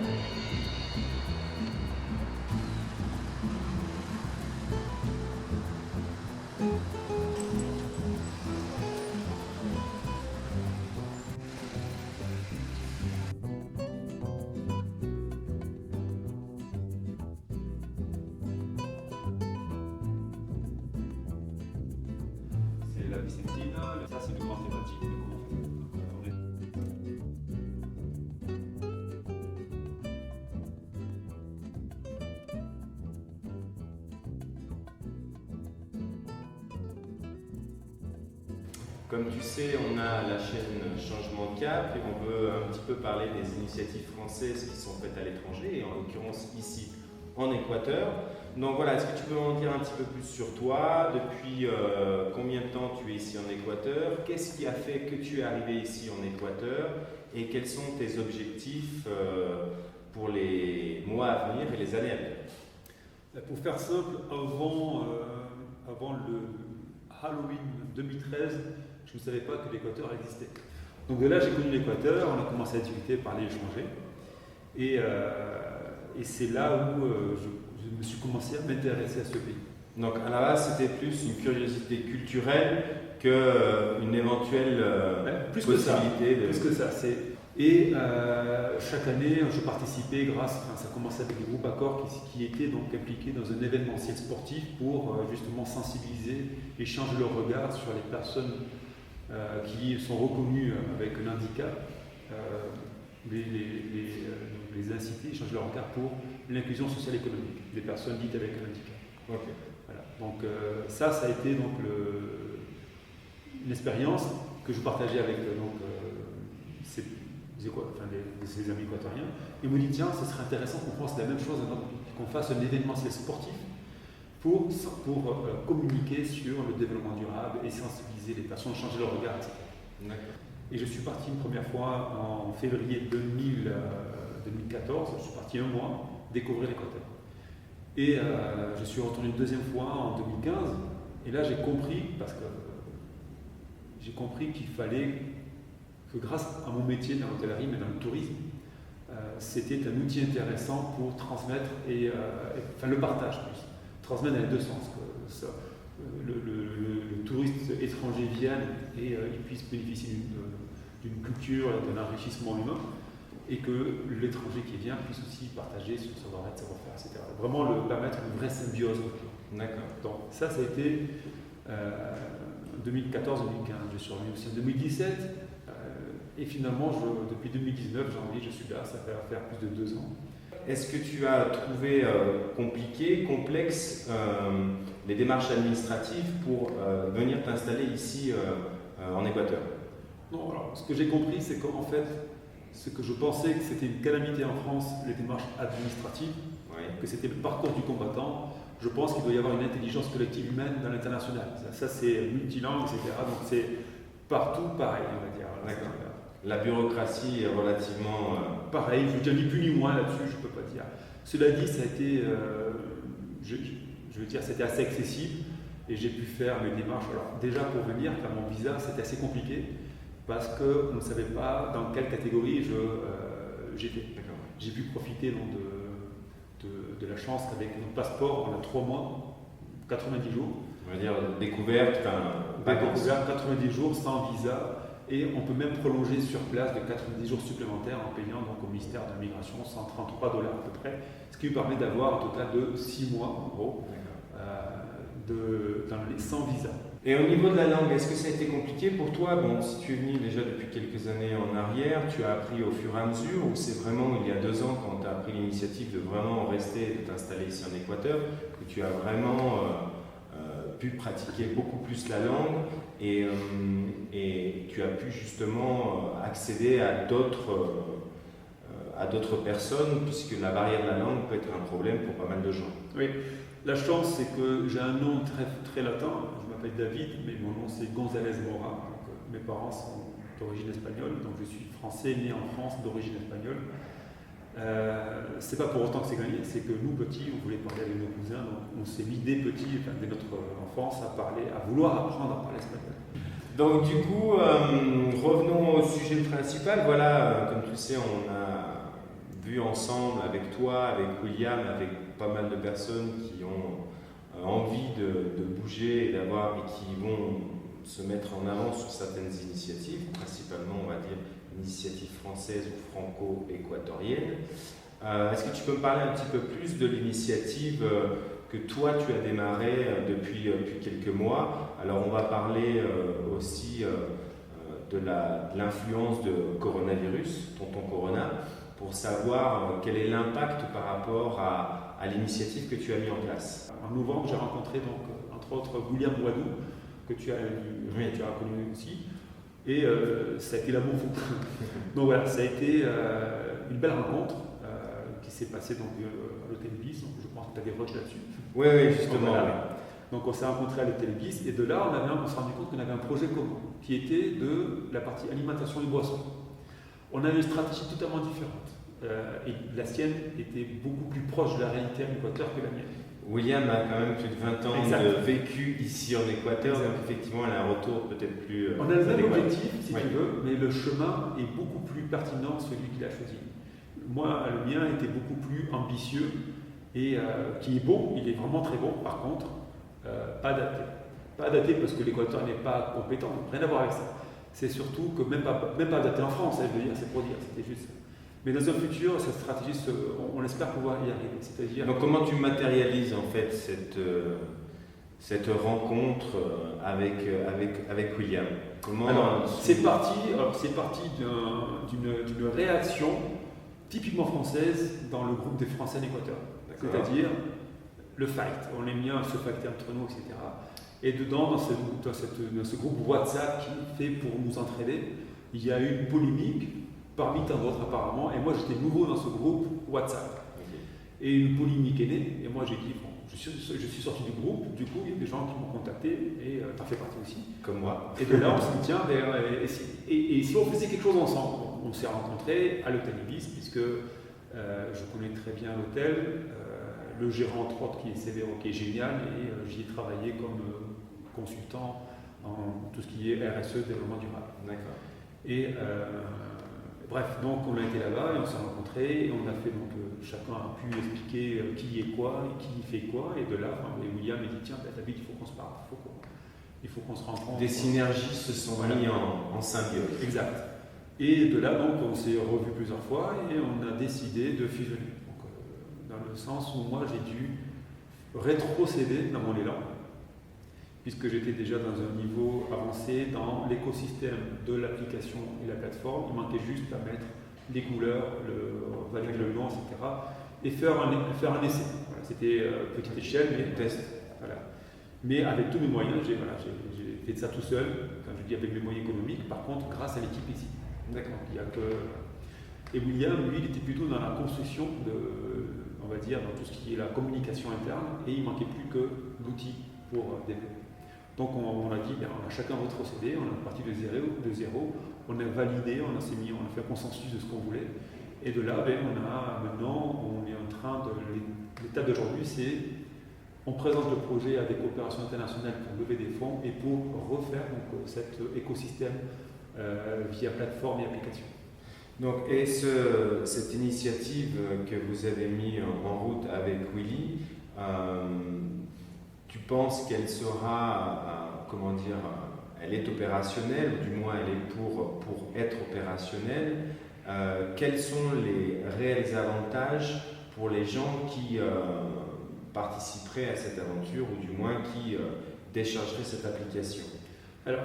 C'est la Vicentina, ça c'est le grand thématique. Comme tu sais, on a la chaîne Changement de Cap et on veut un petit peu parler des initiatives françaises qui sont faites à l'étranger et en l'occurrence ici en Équateur. Donc voilà, est-ce que tu peux m'en dire un petit peu plus sur toi? Depuis combien de temps tu es ici en Équateur? Qu'est-ce qui a fait que tu es arrivé ici en Équateur? Et quels sont tes objectifs pour les mois à venir et les années à venir? Pour faire simple, avant le Halloween 2013, je ne savais pas que l'Équateur existait. Donc de là, j'ai connu l'Équateur, on a commencé à discuter, parler, échanger. Et c'est là où je me suis commencé à m'intéresser à ce pays. Donc à la base, c'était plus une curiosité culturelle qu'une éventuelle possibilité de... Plus que ça. Et chaque année, je participais ça commençait avec des groupes accords qui étaient donc impliqués dans un événementiel sportif pour justement sensibiliser et changer leur regard sur les personnes qui sont reconnues avec un handicap, les inciter, changer leur regard pour l'inclusion sociale et économique, des personnes dites avec un handicap. Okay. Voilà. Donc ça a été donc une expérience que je partageais avec ses amis équatoriens. Ils m'ont dit tiens, ce serait intéressant qu'on fasse la même chose, qu'on fasse un événementiel sportif pour communiquer sur le développement durable et sensibiliser les personnes, changer leur regard, etc. Et je suis parti une première fois en février 2014, je suis parti un mois découvrir l'Équateur. Et je suis retourné une deuxième fois en 2015, et là j'ai compris qu'il fallait que grâce à mon métier dans l'hôtellerie, mais dans le tourisme, c'était un outil intéressant pour transmettre le partage plus. Transmettre dans les deux sens. Que le touriste étranger vienne et il puisse bénéficier d'une culture, d'un enrichissement humain, et que l'étranger qui vient puisse aussi partager son savoir-être, savoir-faire, etc. Vraiment permettre une vraie symbiose. D'accord. Donc ça a été 2014-2015. Je suis revenu aussi en 2017. Et finalement, depuis 2019, janvier, je suis là, ça fait faire plus de 2 ans. Est-ce que tu as trouvé compliqué, complexe les démarches administratives pour venir t'installer ici en Équateur? Non, alors ce que j'ai compris, c'est qu'en fait, ce que je pensais que c'était une calamité en France, les démarches administratives, que c'était le parcours du combattant, je pense qu'il doit y avoir une intelligence collective humaine dans l'international. Ça c'est multilingue, etc. Donc c'est partout pareil, on va dire. D'accord. La bureaucratie est relativement... Pareil, je ne dis ni plus ni moins là-dessus, je ne peux pas dire. Cela dit, ça a été, je veux dire, c'était assez accessible et j'ai pu faire mes démarches. Alors déjà pour venir, faire mon visa, c'était assez compliqué parce qu'on ne savait pas dans quelle catégorie j'étais. J'ai pu profiter donc, de la chance qu'avec notre passeport, on a 3 mois, 90 jours. On va dire découverte, 90 jours sans visa. Et on peut même prolonger sur place de 90 jours supplémentaires en payant donc, au ministère de l'Immigration $133 à peu près, ce qui lui permet d'avoir un total de 6 mois en gros sans visa. Et au niveau de la langue, est-ce que ça a été compliqué pour toi? Bon, si tu es venu déjà depuis quelques années en arrière, tu as appris au fur et à mesure, ou c'est vraiment il y a 2 ans quand tu as pris l'initiative de vraiment rester et de t'installer ici en Équateur, que tu as vraiment pu pratiquer beaucoup plus la langue et tu as pu justement accéder à d'autres personnes, puisque la barrière de la langue peut être un problème pour pas mal de gens. Oui, la chance c'est que j'ai un nom très, très latin, je m'appelle David, mais mon nom c'est González Mora. Donc, mes parents sont d'origine espagnole, donc je suis français, né en France, d'origine espagnole. C'est pas pour autant que c'est gagné, c'est que nous petits, on voulait parler avec nos cousins, donc on s'est mis dès petits, dès notre enfance, à vouloir apprendre à parler espagnol. Donc du coup, revenons au sujet principal. Voilà, comme tu le sais, on a vu ensemble avec toi, avec William, avec pas mal de personnes qui ont envie de bouger et qui vont se mettre en avant sur certaines initiatives, principalement on va dire initiatives françaises ou franco-équatoriennes. Est-ce que tu peux me parler un petit peu plus de l'initiative que toi tu as démarrée depuis quelques mois? Alors on va parler aussi de l'influence de coronavirus, tonton Corona, pour savoir quel est l'impact par rapport à l'initiative que tu as mis en place. En novembre, j'ai rencontré donc, entre autres William Wadou, que tu as connu aussi, et ça a été l'amour fou. Donc voilà, ça a été une belle rencontre qui s'est passée donc, à l'hôtel Ibis, donc je pense que tu as des rushs là-dessus. Oui, justement. Donc on s'est rencontrés à l'hôtel Ibis, et de là on s'est rendu compte qu'on avait un projet commun, qui était de la partie alimentation et boissons. On avait une stratégie totalement différente, et la sienne était beaucoup plus proche de la réalité à l'Équateur que la mienne. William a quand même plus de 20 ans de vécu ici en Équateur, donc effectivement elle a un retour peut-être plus... On a le même objectif, si tu veux, mais le chemin est beaucoup plus pertinent que celui qu'il a choisi. Moi, le mien était beaucoup plus ambitieux, et qui est bon, il est vraiment très bon, par contre, pas adapté. Pas adapté parce que l'Équateur n'est pas compétent, rien à voir avec ça. C'est surtout que même pas adapté en France, je veux dire, c'est pour dire, c'était juste ça. Mais dans un futur, cette stratégie, on espère pouvoir y arriver. C'est-à-dire. Donc, comment tu matérialises en fait cette rencontre avec William? Alors, c'est parti d'une réaction typiquement française dans le groupe des Français en Équateur. C'est-à-dire le fight. On aime bien se fighter entre nous, etc. Et dedans, dans ce groupe WhatsApp qui est fait pour nous entraider, il y a eu une polémique parmi tant d'autres apparemment, et moi j'étais nouveau dans ce groupe WhatsApp. Et une polémique est née, et moi j'ai dit, bon, je suis sorti du groupe, du coup il y a des gens qui m'ont contacté, et t'en fais partie aussi. Comme moi. Et de là on s'est dit, tiens, et si on faisait quelque chose ensemble? On s'est rencontrés à l'hôtel Ibis, puisque je connais très bien l'hôtel, le gérant entre autres qui est Severo, qui est génial, et j'y ai travaillé comme consultant en tout ce qui est RSE, développement durable. D'accord. Et bref, donc on a été là-bas et on s'est rencontrés, et on a fait donc chacun a pu expliquer qui est quoi et qui fait quoi, et de là, William m'a dit tiens, David, il faut qu'on se parle, il faut qu'on se rencontre. Des synergies se sont mises en symbiose. Exact. Et de là, donc, on s'est revus plusieurs fois et on a décidé de fusionner. Donc, dans le sens où moi, j'ai dû rétrocéder dans mon élan, puisque j'étais déjà dans un niveau avancé dans l'écosystème de l'application et la plateforme. Il manquait juste à mettre les couleurs, valider le nom, etc. et faire un essai. Voilà, c'était petite échelle, mais test. Voilà. Mais avec tous mes moyens, j'ai fait ça tout seul, quand je dis avec mes moyens économiques, par contre, grâce à l'équipe ici. D'accord. Et William, lui, il était plutôt dans la construction on va dire, dans tout ce qui est la communication interne, et il ne manquait plus que l'outil pour développer. Donc on a dit, on a chacun retrocédé, on est parti de zéro, on a validé, on a fait un consensus de ce qu'on voulait, et de là, maintenant, on est en train l'étape d'aujourd'hui, c'est on présente le projet à des coopérations internationales pour lever des fonds et pour refaire donc, cet écosystème via plateforme et application. Donc, et cette initiative que vous avez mise en route avec Willy, tu penses qu'elle sera, elle est opérationnelle, ou du moins elle est pour être opérationnelle? Quels sont les réels avantages pour les gens qui participeraient à cette aventure, ou du moins qui déchargeraient cette application? Alors,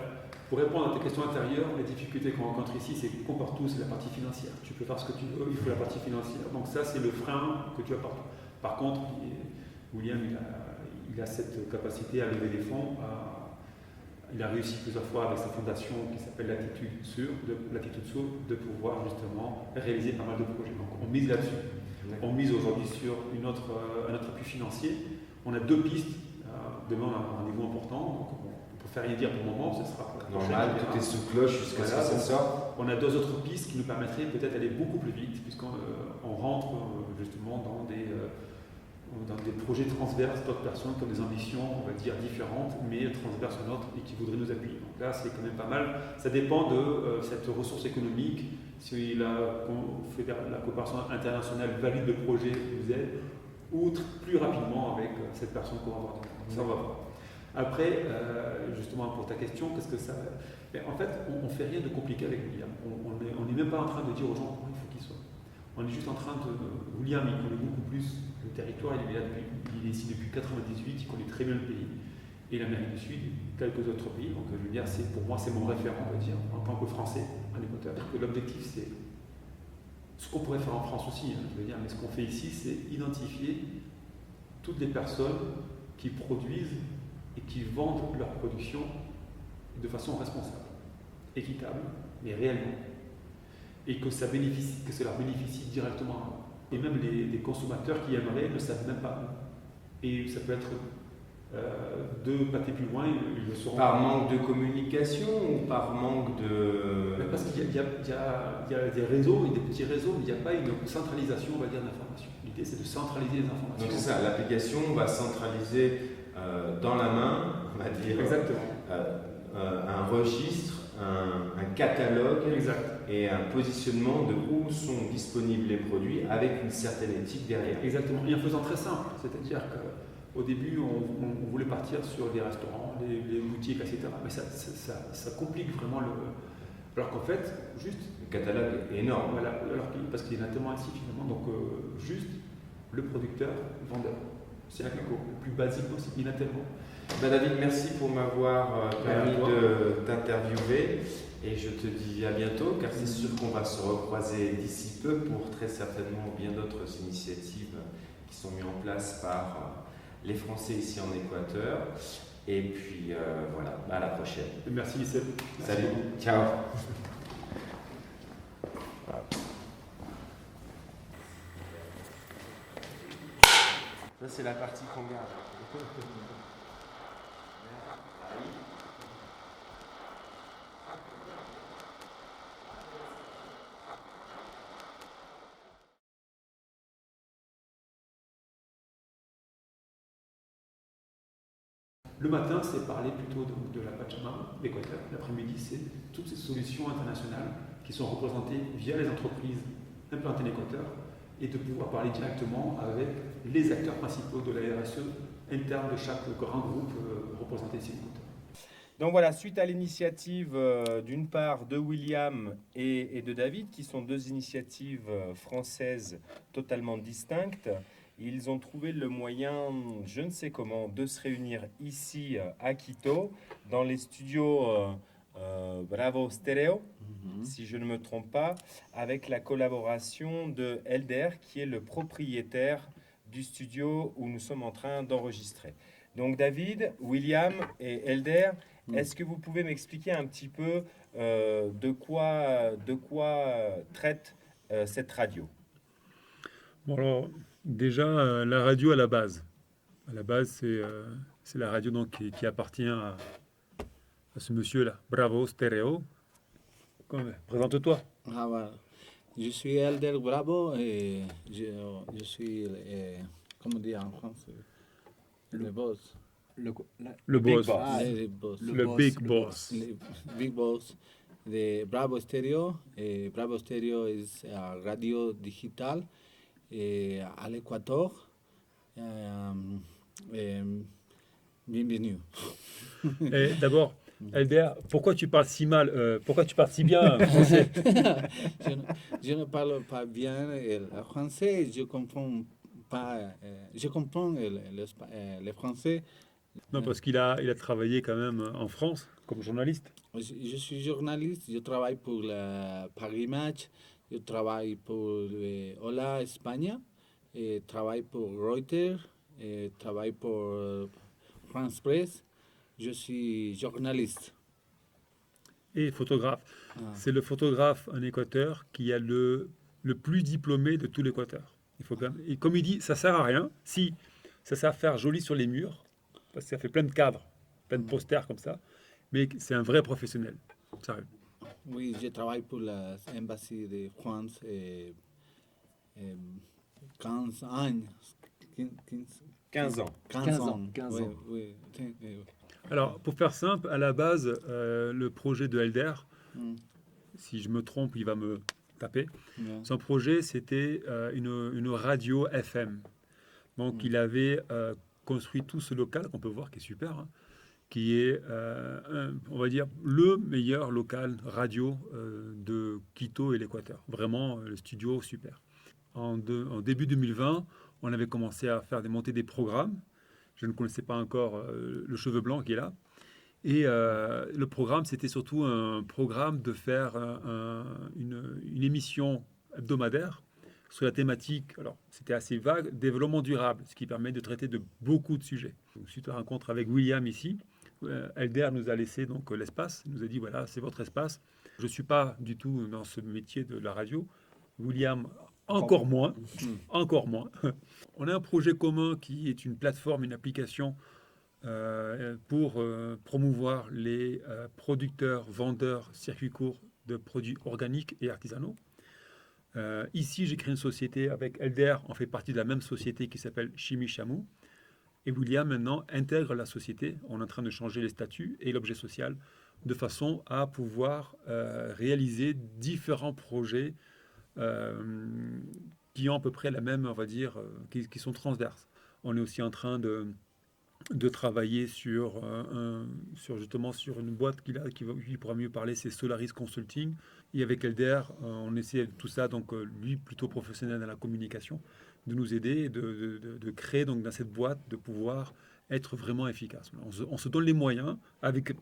pour répondre à tes questions intérieures, les difficultés qu'on rencontre ici, c'est qu'on partout, c'est la partie financière. Tu peux faire ce que tu veux, il faut la partie financière. Donc ça, c'est le frein que tu as partout. Par contre, William, il a cette capacité à lever des fonds. Il a réussi plusieurs fois avec sa fondation qui s'appelle Latitude Sur, de pouvoir justement réaliser pas mal de projets. Donc on mise là-dessus. On mise aujourd'hui sur un autre appui financier. On a 2 pistes. Demain, on a un rendez-vous important. Donc, on peut faire rien dire pour le moment, ce sera pour la prochaine. Normal, tout est sous cloche jusqu'à ce que ça sorte. On a 2 autres pistes qui nous permettraient peut-être d'aller beaucoup plus vite, puisqu'on rentre justement dans des projets transverses d'autres personnes qui ont des ambitions, on va dire, différentes, mais transverses aux nôtres et qui voudraient nous appuyer. Donc là, c'est quand même pas mal. Ça dépend de cette ressource économique Si la coopération internationale valide le projet, vous aide, ou plus rapidement avec cette personne qu'on va voir. Ça, on va voir. Après, justement pour ta question, qu'est-ce que ça... Mais en fait, on ne fait rien de compliqué avec William. On n'est même pas en train de dire aux gens comment il faut qu'ils soient. On est juste en train de... William, il connaît beaucoup plus le territoire, il est ici depuis 1998, il connaît très bien le pays. Et l'Amérique du Sud, quelques autres pays. Donc je veux dire, pour moi, c'est mon référent, on va dire, en tant que Français, en Équateur. L'objectif, c'est ce qu'on pourrait faire en France aussi, hein, je veux dire, mais ce qu'on fait ici, c'est identifier toutes les personnes qui produisent et qui vendent leur production de façon responsable, équitable, mais réellement. Et que ça leur bénéficie directement. Et même les consommateurs qui aimeraient ne savent même pas. Et ça peut être deux pâtés plus loin, ils le sauront. Par manque de communication ou par manque de... Parce qu'il y a des réseaux, des petits réseaux, mais il n'y a pas une centralisation, on va dire, d'informations. L'idée, c'est de centraliser les informations. Donc c'est ça, l'application va centraliser dans la main, on va dire, un registre, un catalogue exact. Et un positionnement de où sont disponibles les produits avec une certaine éthique derrière. Exactement, et en faisant très simple, c'est-à-dire qu'au début, on voulait partir sur des restaurants, des boutiques, etc. Mais ça complique vraiment le... Alors qu'en fait, juste... Le catalogue est énorme. Voilà, parce qu'il y en a tellement ainsi finalement, donc juste le producteur, le vendeur. C'est le plus basique possible, il y en a tellement. David, merci pour m'avoir permis de t'interviewer et je te dis à bientôt car c'est sûr qu'on va se recroiser d'ici peu pour très certainement bien d'autres initiatives qui sont mises en place par les Français ici en Équateur. Et puis voilà, à la prochaine. Merci Lissette. Salut, ciao. Ça c'est la partie qu'on garde. Le matin, c'est parler plutôt de la Pachamama, l'Équateur. L'après-midi, c'est toutes ces solutions internationales qui sont représentées via les entreprises implantées en Équateur et de pouvoir parler directement avec les acteurs principaux de la RSE interne de chaque grand groupe représenté ici en Équateur. Donc voilà, suite à l'initiative d'une part de William et de David, qui sont deux initiatives françaises totalement distinctes, ils ont trouvé le moyen, je ne sais comment, de se réunir ici à Quito, dans les studios Bravo Stereo, si je ne me trompe pas, avec la collaboration de Elder, qui est le propriétaire du studio où nous sommes en train d'enregistrer. Donc David, William et Elder, est-ce que vous pouvez m'expliquer un petit peu de quoi traite cette radio? Bon alors, déjà, la radio à la base. À la base, c'est la radio donc, qui appartient à ce monsieur-là, Bravo Stereo. Présente-toi. Ah, voilà. Je suis Elder Bravo et je suis, comment dire en français, le boss. Le Big boss. boss. Ah, le boss. Le big boss. Le big boss de Bravo Stereo. Bravo Stereo es radio digital à l'Équateur. Bienvenue. D'abord, Elder, pourquoi tu parles si mal, pourquoi tu parles si bien français? je ne parle pas bien le français, je comprends pas, je comprends le français. Non, parce qu'il a travaillé quand même en France comme journaliste. Je suis journaliste, je travaille pour le Paris Match, je travaille pour Hola España, je travaille pour Reuters, je travaille pour France Presse. Je suis journaliste. Et photographe. Ah. C'est le photographe en Équateur qui a le plus diplômé de tout l'Équateur. Et comme il dit, ça sert à rien. Si, ça sert à faire joli sur les murs, parce que ça fait plein de cadres, plein de posters comme ça. Mais c'est un vrai professionnel. Sérieux. Oui, je travaille pour l'embassy de France et 15 ans. 15 ans. 15 ans. Oui. Alors, pour faire simple, à la base, le projet de Elder, si je me trompe, il va me rescapé. Yeah. Son projet, c'était une radio FM. Donc, il avait construit tout ce local qu'on peut voir, qui est super, hein, qui est, on va dire, le meilleur local radio de Quito et l'Équateur. Vraiment, le studio, super. En début 2020, on avait commencé à monter des programmes. Je ne connaissais pas encore le cheveu blanc qui est là. Et le programme, c'était surtout un programme de faire une émission hebdomadaire sur la thématique, alors c'était assez vague, développement durable, ce qui permet de traiter de beaucoup de sujets. Donc, suite à la rencontre avec William ici, Elder nous a laissé donc l'espace, il nous a dit voilà, c'est votre espace. Je ne suis pas du tout dans ce métier de la radio. William, encore moins. Encore moins. On a un projet commun qui est une plateforme, une application pour promouvoir les producteurs, vendeurs, circuits courts de produits organiques et artisanaux. Ici, j'ai créé une société avec Elder, on fait partie de la même société qui s'appelle Chimie Chamou. Et William, maintenant, intègre la société. On est en train de changer les statuts et l'objet social de façon à pouvoir réaliser différents projets qui ont à peu près la même, on va dire, qui sont transverses. On est aussi en train de travailler sur une boîte qui pourra mieux parler, c'est Solaris Consulting. Et avec Elder, on essaie tout ça, donc lui plutôt professionnel dans la communication, de nous aider, de créer donc dans cette boîte, de pouvoir être vraiment efficace. On se donne les moyens avec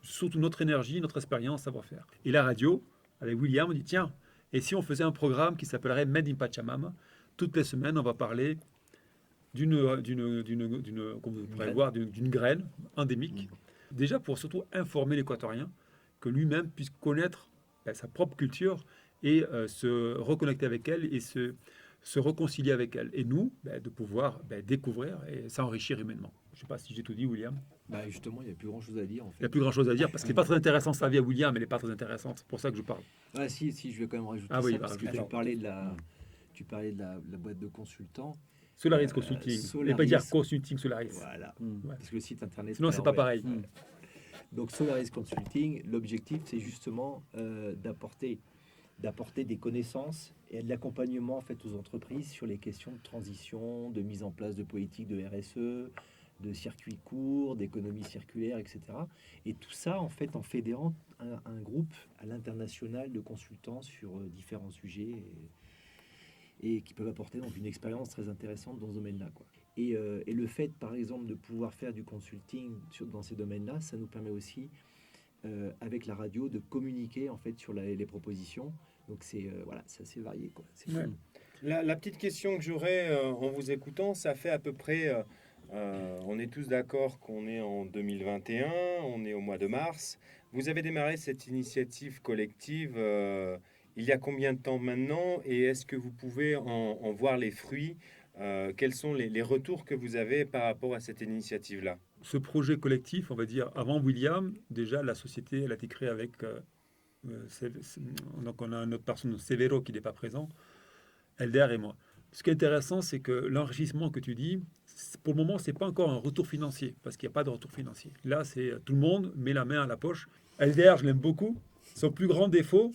surtout notre énergie, notre expérience, savoir-faire. Et la radio, avec William, on dit tiens, et si on faisait un programme qui s'appellerait Made in Pachamama, toutes les semaines, on va parler d'une graine endémique, déjà pour surtout informer l'Équatorien que lui-même puisse connaître sa propre culture et se reconnecter avec elle et se réconcilier avec elle. Et nous, de pouvoir découvrir et s'enrichir humainement. Je ne sais pas si j'ai tout dit, William. Justement, il n'y a plus grand-chose à dire. En fait. Il n'y a plus grand-chose à dire parce qu'il n'est pas très intéressant sa vie à William, elle n'est pas très intéressante. C'est pour ça que je parle. Si, je vais quand même rajouter ça, parce que tu parlais de la boîte de consultants. Solaris Consulting. Il ne pas dire Consulting Solaris. Voilà, parce que le site internet... Sinon, ce n'est pas pareil. Donc, Solaris Consulting, l'objectif, c'est justement d'apporter des connaissances et de l'accompagnement en fait, aux entreprises sur les questions de transition, de mise en place de politiques de RSE, de circuits courts, d'économie circulaire, etc. Et tout ça, en fait, en fédérant un groupe à l'international de consultants sur différents sujets et qui peuvent apporter donc une expérience très intéressante dans ce domaine-là, quoi. Et le fait, par exemple, de pouvoir faire du consulting dans ces domaines-là, ça nous permet aussi, avec la radio, de communiquer en fait sur les propositions. Donc c'est assez varié, quoi. C'est ouais. La petite question que j'aurais en vous écoutant, ça fait à peu près, on est tous d'accord qu'on est en 2021, on est au mois de mars. Vous avez démarré cette initiative collective il y a combien de temps maintenant, et est-ce que vous pouvez en voir les fruits? Quels sont les retours que vous avez par rapport à cette initiative-là? Ce projet collectif, on va dire, avant William, déjà la société, elle a été créée avec... donc on a une autre personne, Severo, qui n'est pas présent, Elder et moi. Ce qui est intéressant, c'est que l'enrichissement que tu dis, pour le moment, ce n'est pas encore un retour financier, parce qu'il n'y a pas de retour financier. Là, c'est tout le monde met la main à la poche. Elder, je l'aime beaucoup. Son plus grand défaut,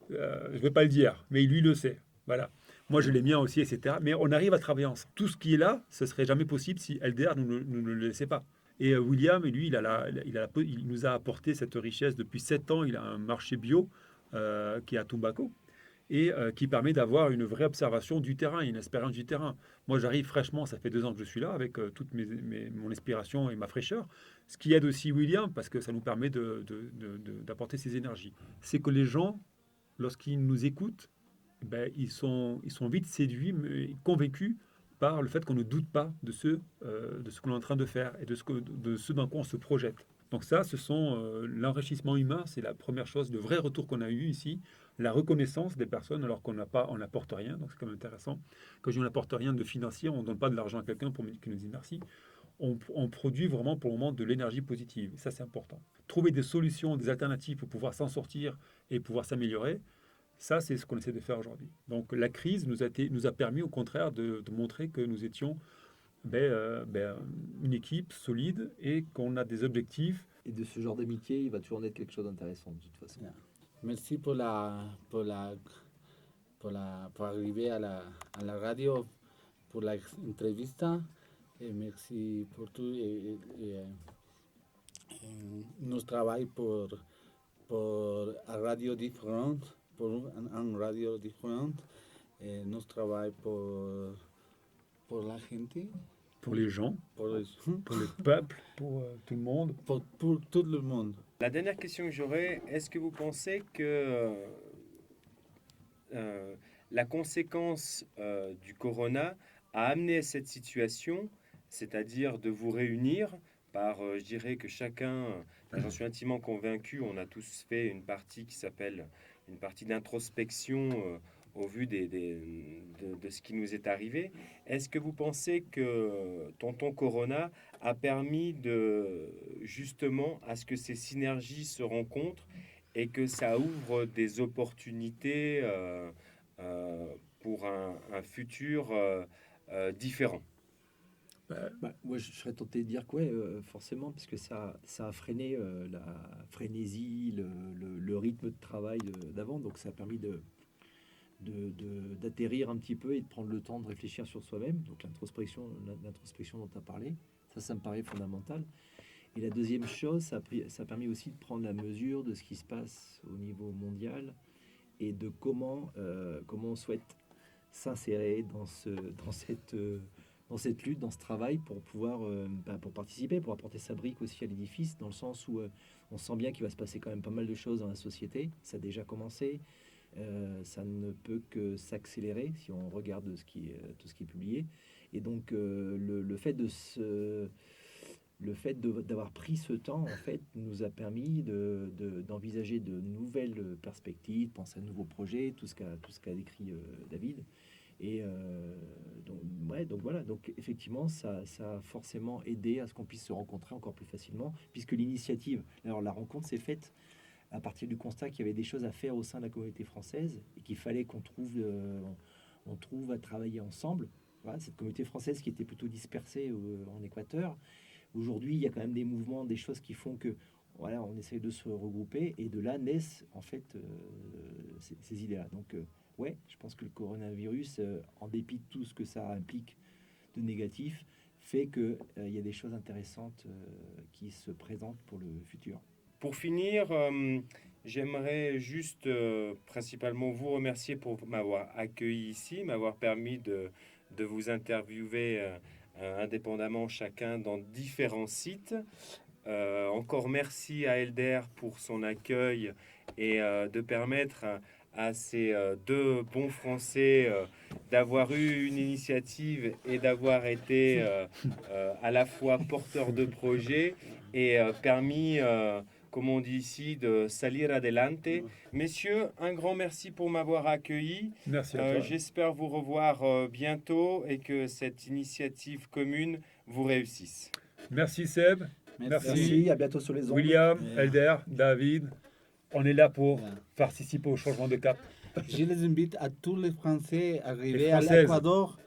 je ne vais pas le dire, mais lui le sait. Voilà. Moi, je l'ai mien aussi, etc. Mais on arrive à travailler ensemble. Tout ce qui est là, ce ne serait jamais possible si Elder ne le laissait pas. Et William, lui, il nous a apporté cette richesse depuis 7 ans. Il a un marché bio qui est à Tumbako et qui permet d'avoir une vraie observation du terrain, une expérience du terrain. Moi, j'arrive fraîchement, ça fait 2 ans que je suis là, avec toute mon inspiration et ma fraîcheur. Ce qui aide aussi William, parce que ça nous permet d'apporter ces énergies. C'est que les gens, lorsqu'ils nous écoutent, ils sont vite séduits, mais convaincus par le fait qu'on ne doute pas de ce qu'on est en train de faire et de ce dans quoi on se projette. Donc ça, ce sont l'enrichissement humain, c'est la première chose, le vrai retour qu'on a eu ici, la reconnaissance des personnes alors qu'on n'apporte rien, donc c'est quand même intéressant. Quand je dis on n'apporte rien de financier, on ne donne pas de l'argent à quelqu'un pour qu'il nous dise merci. On produit vraiment pour le moment de l'énergie positive, et ça c'est important. Trouver des solutions, des alternatives pour pouvoir s'en sortir et pouvoir s'améliorer, ça, c'est ce qu'on essaie de faire aujourd'hui. Donc, la crise nous a permis, au contraire, de montrer que nous étions une équipe solide et qu'on a des objectifs. Et de ce genre d'amitié, il va toujours naître quelque chose d'intéressant, de toute façon. Merci pour la pour arriver à la radio pour la entrevista. Et merci pour tout. Nous travaillons pour une radio différente, pour une radio différente. Et nous travaillons pour la gente, Pour les gens, pour le peuple, pour tout le monde. pour tout le monde. La dernière question que j'aurais, est-ce que vous pensez que la conséquence du corona a amené à cette situation, c'est-à-dire de vous réunir par, je dirais que chacun, j'en suis intimement convaincu, on a tous fait une partie qui s'appelle une partie d'introspection au vu de ce qui nous est arrivé. Est-ce que vous pensez que Tonton Corona a permis justement à ce que ces synergies se rencontrent et que ça ouvre des opportunités pour un futur différent? Moi, je serais tenté de dire que ouais, forcément, parce que ça a freiné la frénésie, le rythme de travail d'avant. Donc, ça a permis d'atterrir un petit peu et de prendre le temps de réfléchir sur soi-même. Donc, l'introspection dont tu as parlé, ça me paraît fondamental. Et la deuxième chose, ça a permis aussi de prendre la mesure de ce qui se passe au niveau mondial et de comment on souhaite s'insérer dans cette lutte, dans ce travail, pour pouvoir pour participer, pour apporter sa brique aussi à l'édifice, dans le sens où on sent bien qu'il va se passer quand même pas mal de choses dans la société. Ça a déjà commencé, ça ne peut que s'accélérer si on regarde tout ce qui est publié. Et donc le fait d'avoir pris ce temps, en fait, nous a permis d'envisager de nouvelles perspectives, penser à de nouveaux projets, tout ce qu'a décrit David. Et donc voilà, donc effectivement, ça a forcément aidé à ce qu'on puisse se rencontrer encore plus facilement, puisque l'initiative, alors la rencontre s'est faite à partir du constat qu'il y avait des choses à faire au sein de la communauté française et qu'il fallait qu'on trouve à travailler ensemble. Voilà, cette communauté française qui était plutôt dispersée en Équateur. Aujourd'hui, il y a quand même des mouvements, des choses qui font que voilà, on essaie de se regrouper et de là naissent en fait ces idées-là. Donc ouais, je pense que le coronavirus, en dépit de tout ce que ça implique de négatif, fait qu'il y a des choses intéressantes qui se présentent pour le futur. Pour finir, j'aimerais juste principalement vous remercier pour m'avoir accueilli ici, m'avoir permis de vous interviewer indépendamment chacun dans différents sites. Encore merci à Elder pour son accueil et de permettre à ces deux bons Français d'avoir eu une initiative et d'avoir été à la fois porteurs de projets et permis, comme on dit ici, de salir adelante. Messieurs, un grand merci pour m'avoir accueilli. Merci à toi. J'espère vous revoir bientôt et que cette initiative commune vous réussisse. Merci Seb, Merci, à bientôt sur les ondes. William, Yeah. Elder, David. On est là pour Yeah. participer au changement de cap. Je les invite à tous les Français à arriver Les à Françaises. l'Équateur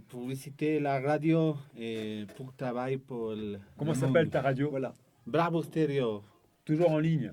pour visiter la radio et pour travailler pour le Comment le s'appelle monde. ta radio? Voilà. Bravo Stereo. Toujours en ligne.